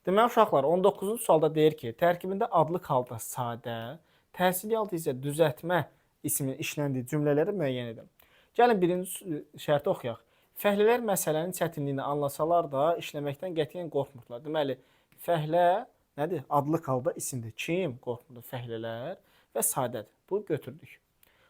Deməli uşaqlar 19-cu sualda deyir ki, tərkibində adlıq halda sadə, təsirli halda isə düzəltmə isminin işləndiyi cümlələri müəyyən edin. Gəlin birinci şərti oxuyaq. Fəhlələr məsələnin çətinliyini anlasalar da işləməkdən qətiyyən qorxmurdular. Deməli, fəhlə nədir? Adlıq halda isimdir. Kim qorxmurdu? Fəhlələr və sadədir. Bu götürdük.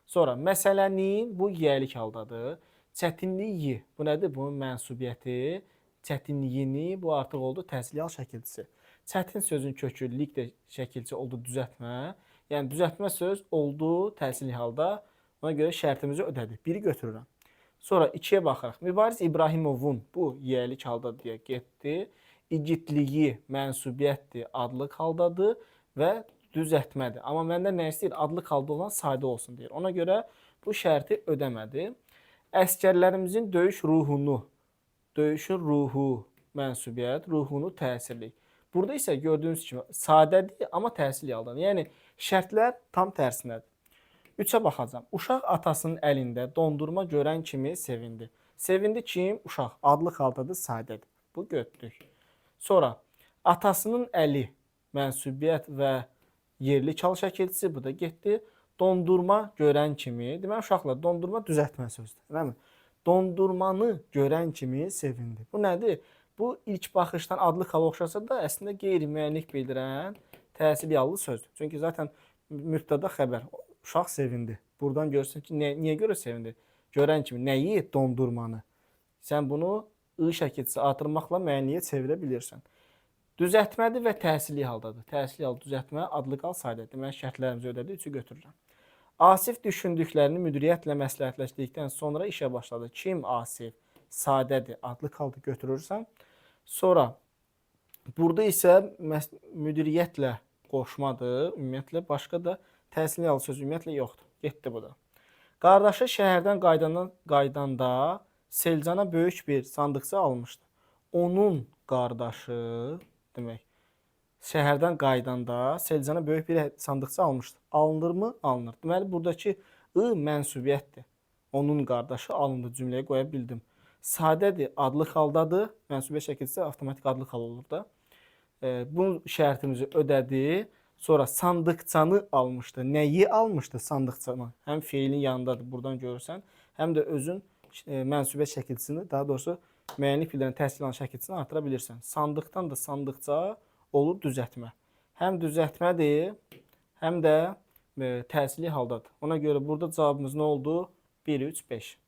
Sonra məsələnin bu yiyəlik haldadır. Çətinliyi, bu nədir? Bunun mənsubiyyəti. Çətinliyini, bu artıq oldu təsirli hal şəkilçisi. Çətin sözün kökü lik də şəkilçi oldu düzəltmə. Yəni düzəltmə söz oldu təsirli halda. Ona görə şərtimizi ödədik. Biri götürürəm. Sonra 2-yə baxırıq. Mübariz İbrahimovun bu yiyəlik halda deyə getdi. İgidliyi mənsubiyyətdir, adlıq haldadır və düzəltmədir. Amma məndə nə istəyir? Adlıq halda olan sadə olsun deyir. Ona görə bu şərti ödəmədi. Əskərlərimizin döyüşün ruhu mənsubiyyət, ruhunu təsirli. Burada isə gördüyünüz kimi sadədir, amma təsirli haldadır. Yəni şərtlər tam tərsinədir. 3-ə baxacağım. Uşaq atasının əlində dondurma görən kimi sevindi. Sevindi kim? Uşaq. Adlıq haldadır, sadədir. Bu götürdük. Sonra atasının əli mənsubiyyət və yerli çal şəkilçisi, bu da getdi. Dondurma görən kimi, deməli uşaqlar dondurma düzəltmə sözdür. Eləmi? Dondurmanı görən kimi sevindi. Bu nədir? Bu ilk baxışdan adlı xala oxşasa da əslində qeyri-müəyyənlik bildirən təsirli hallı sözdür. Çünki zaten mübtəda xəbər. Uşaq sevindi. Buradan görürsən ki, niyə görə sevindi? Görən kimi nəyi? Dondurmanı. Sən bunu I şəkilçisi artırmaqla müəyyənliyə çevirə bilirsən. Düzəltmədir və təsirli haldadır. Təsirli hal düzəltmə, adlı qal sayda. Deməli şərtlərimizi ödədik, 3-ü götürürəm. Asif düşündüklərini müdiriyyətlə məsləhətləşdirdikdən sonra işə başladı. Kim Asif? Sadədir, adlı qaldı götürürsən. Sonra burada isə müdiriyyətlə qoşmadır. Ümumiyyətlə başqa da təsirli hal söz ümumiyyətlə yoxdur. Getdi bu da. Qardaşı şəhərdən qaydanda Selcana böyük bir sandıqça almışdı. Onun qardaşı demək şəhərdən qaydanda Selcana böyük bir sandıqça almışdı. Alınırmı? Alınır. Deməli buradakı I mənsubiyyətdir. Onun qardaşı alındı cümləyə qoya bildim. Sadədir, adlı haldadır. Mənsubiyyət şəkilçisi avtomatik adlı hal olur da. Bu şərtimizi ödədi. Sonra sandıqçanı almışdı. Nəyi almışdı sandıqçanı? Həm feilin yanındadır, buradan görürsən. Həm də özün mənsubiyyət şəkilçisini, daha doğrusu müəyyənlik bildirən təsirli olan şəkilçisini artıra bilirsən. Sandıqdan da sandıqça olur düzəltmə. Həm düzəltmədir, həm də təsirli haldadır. Ona görə burada cavabımız nə oldu? 1, 3, 5.